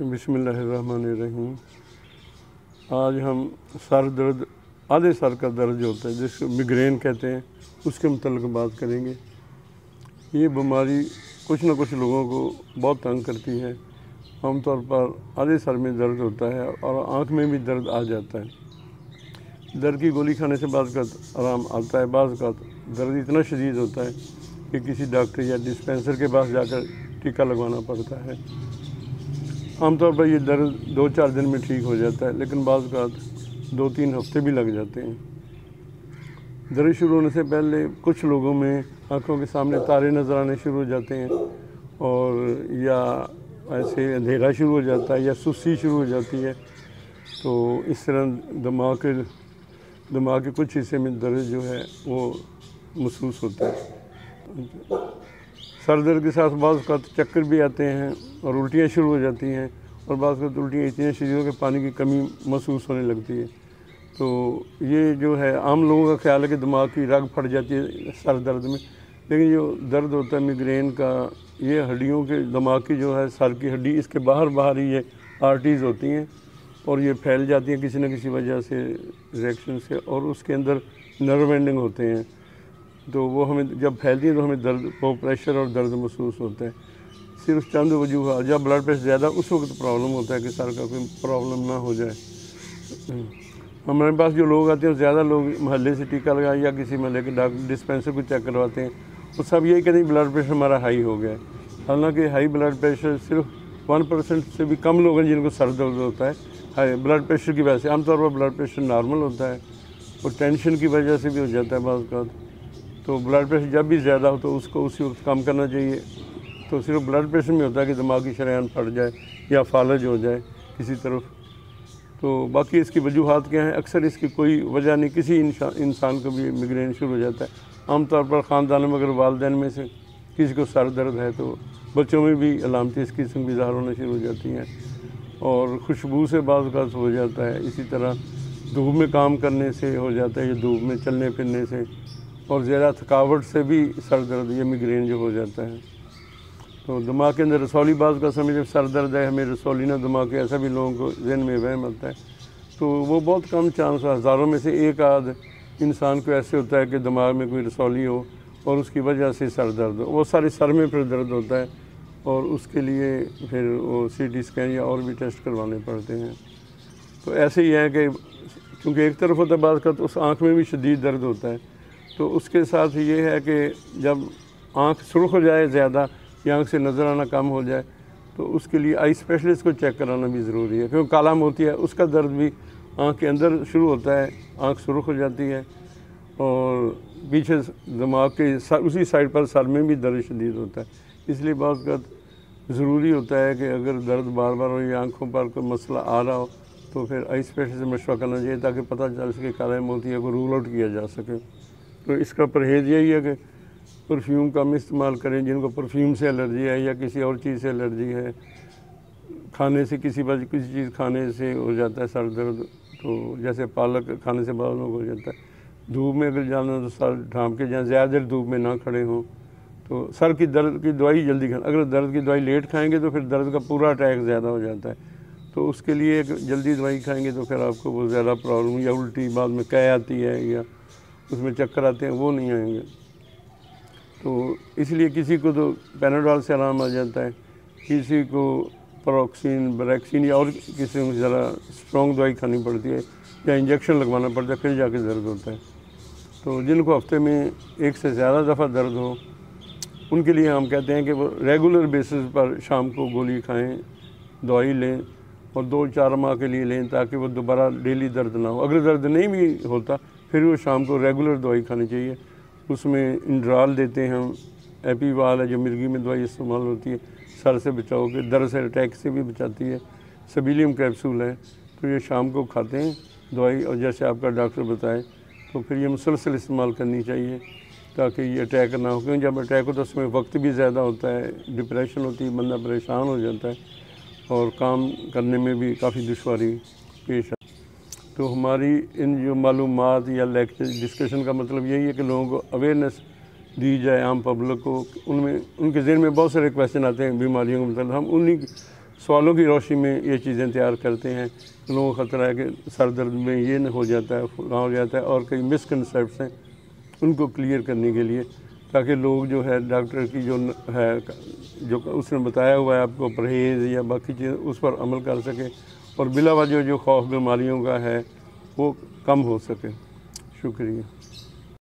बिस्मिल्लाहिर्रहमानिर्रहीम। आज हम सर दर्द, आधे सर का दर्द जो होता है जिसको मिग्रेन कहते हैं, उसके मुतल्लिक़ बात करेंगे। ये बीमारी कुछ न कुछ लोगों को बहुत तंग करती है। आमतौर पर आधे सर में दर्द होता है और आँख में भी दर्द आ जाता है। दर्द की गोली खाने से बाज़ का आराम आता है, बाज़ का दर्द इतना शदीद होता है कि किसी डॉक्टर या डिस्पेंसर के पास जाकर टीका लगवाना पड़ता है। आमतौर पर ये दर्द 2-4 दिन में ठीक हो जाता है, लेकिन बाज़ का 2-3 हफ्ते भी लग जाते हैं। दर्द शुरू होने से पहले कुछ लोगों में आँखों के सामने तारे नज़र आने शुरू हो जाते हैं, और या ऐसे अंधेरा शुरू हो जाता है या सुस्ती शुरू हो जाती है। तो इस तरह दिमाग के कुछ हिस्से में दर्द जो है वो महसूस होता है। सर दर्द के साथ बाज़ का चक्कर भी आते हैं और उल्टियाँ शुरू हो जाती हैं, और बाज़ का उल्टियाँ इतनी शदीद हो कि पानी की कमी महसूस होने लगती है। तो ये जो है आम लोगों का ख्याल है कि दिमाग की रग फट जाती है सर दर्द में, लेकिन जो दर्द होता है मिग्रेन का, ये हड्डियों के दिमाग की जो है सर की हड्डी, इसके बाहर ही ये आर्टरीज़ होती हैं और ये फैल जाती हैं किसी न किसी वजह से, रिएक्शन से, और उसके अंदर नर्व एंडिंग होते हैं। तो वो हमें जब फैलती है तो हमें दर्द, वो प्रेशर और दर्द महसूस होता है। सिर्फ चंद वजूह, जब ब्लड प्रेशर ज़्यादा उस वक्त प्रॉब्लम होता है कि सर का कोई प्रॉब्लम ना हो जाए। हमारे पास जो लोग आते हैं, ज़्यादा लोग महल्ले से टीका लगाए या किसी महल्ले के डॉक्टर डिस्पेंसर को चेक करवाते हैं, तो सब यही कहते हैं ब्लड प्रेशर हमारा हाई हो गया है। हालांकि हाई ब्लड प्रेशर सिर्फ 1% से भी कम लोग हैं जिनको सर दर्द होता है हाई ब्लड प्रेशर की वजह से। आमतौर पर ब्लड प्रेशर नॉर्मल होता है और टेंशन की वजह से भी हो जाता है बाज़ का। तो ब्लड प्रेशर जब भी ज़्यादा हो तो उसको उसी वक्त कम करना चाहिए। तो सिर्फ ब्लड प्रेशर में होता है कि दिमाग की शरेआन फट जाए या फालज हो जाए किसी तरफ। तो बाकी इसकी वजूहात क्या हैं? अक्सर इसकी कोई वजह नहीं, किसी इंसान को भी मिग्रेन शुरू हो जाता है। आमतौर पर ख़ानदान में अगर वालिदैन में से किसी को सर दर्द है तो बच्चों में भी अलामतें इस किस्म की ज़ाहिर होना शुरू हो जाती हैं, और खुशबू से बाज़ का हो जाता है। इसी तरह धूप में काम करने से हो जाता है, या धूप में चलने फिरने से, और ज़्यादा थकावट से भी सर दर्द या मिग्रेन जो हो जाता है। तो दिमाग के अंदर रसौली, बाज़ का समय जब सर दर्द है हमें रसौली ना दिमाग के, ऐसा भी लोगों को जहन में वहम आता है। तो वो बहुत कम चांस, हज़ारों में से एक आध इंसान को ऐसे होता है कि दिमाग में कोई रसौली हो और उसकी वजह से सर दर्द हो। वो सारे सर में फिर दर्द होता है, और उसके लिए फिर वो CT स्कैन या और भी टेस्ट करवाने पड़ते हैं। तो ऐसे ही है कि चूँकि एक तरफ होता है बाज़ का, तो उस आँख में भी शदीद दर्द होता है। तो उसके साथ ये है कि जब आँख सुर्ख हो जाए ज़्यादा या आँख से नज़र आना कम हो जाए, तो उसके लिए आई स्पेशलिस्ट को चेक कराना भी ज़रूरी है, क्योंकि काला मोती है, उसका दर्द भी आँख के अंदर शुरू होता है, आँख सुर्ख हो जाती है, और पीछे दिमाग के उसी साइड पर सर में भी दर्द शदीद होता है। इसलिए बाज़ का ज़रूरी होता है कि अगर दर्द बार बार हो या आँखों पर कोई मसला आ रहा हो तो फिर आई स्पेशलिस्ट से मशवरा करना चाहिए, ताकि पता चल सके काला मोतिया को रूल आउट किया जा सके। तो इसका परहेज़ यही है कि परफ्यूम कम इस्तेमाल करें, जिनको परफ्यूम से एलर्जी है या किसी और चीज़ से एलर्जी है, खाने से किसी चीज़ खाने से हो जाता है सर दर्द, तो जैसे पालक खाने से बाद हो जाता है। धूप में अगर जाना तो सर ढाँप के जाएँ, ज़्यादा देर धूप में ना खड़े हों। तो सर की दर्द की दवाई जल्दी खाएं, अगर दर्द की दवाई लेट खाएंगे तो फिर दर्द का पूरा अटैक ज़्यादा हो जाता है। तो उसके लिए जल्दी दवाई खाएंगे तो फिर आपको वो ज़्यादा प्रॉब्लम, या उल्टी बाद में कै आती है या उसमें चक्कर आते हैं, वो नहीं आएंगे। तो इसलिए किसी को तो पैनाडोल से आराम आ जाता है, किसी को पैरोक्सिन, ब्रैक्सिन या और किसी को ज़रा स्ट्रॉन्ग दवाई खानी पड़ती है या इंजेक्शन लगवाना पड़ता है, फिर जाके दर्द होता है। तो जिनको हफ्ते में एक से ज़्यादा दफ़ा दर्द हो, उनके लिए हम कहते हैं कि वो रेगुलर बेसिस पर शाम को गोली खाएं, दवाई लें, और 2-4 माह के लिए लें, ताकि वो दोबारा डेली दर्द ना हो। अगर दर्द नहीं भी होता फिर वो शाम को रेगुलर दवाई खानी चाहिए। उसमें इंड्राल देते हैं हम, एपीवाल है जो मिर्गी में दवाई इस्तेमाल होती है सर से बचाव के, दर्द से, अटैक से भी बचाती है। सबीलियम कैप्सूल है, तो ये शाम को खाते हैं दवाई, और जैसे आपका डॉक्टर बताए तो फिर ये मुसलसल इस्तेमाल करनी चाहिए ताकि ये अटैक ना हो। क्योंकि जब अटैक होता है उसमें वक्त भी ज़्यादा होता है, डिप्रेशन होती है, बंदा परेशान हो जाता है और काम करने में भी काफ़ी दुश्वारी पेश है। तो हमारी इन जो मालूमात या लेक्चर डिस्कशन का मतलब यही है कि लोगों को अवेयरनेस दी जाए, आम पब्लिक को। उनमें उनके ज़हन में बहुत सारे क्वेश्चन आते हैं बीमारियों के मतलब, हम उन्हीं सवालों की रोशनी में ये चीज़ें तैयार करते हैं। लोगों को ख़तरा है कि सर दर्द में ये न हो जाता है, फलां हो जाता है, और कई मिसकनसेप्ट्स हैं, उनको क्लियर करने के लिए, ताकि लोग जो है डॉक्टर की जो है जो उसने बताया हुआ है आपको परहेज़ या बाकी चीज़, उस पर अमल कर सके और बिला वजह जो खौफ बीमारियों का है वो कम हो सके। शुक्रिया।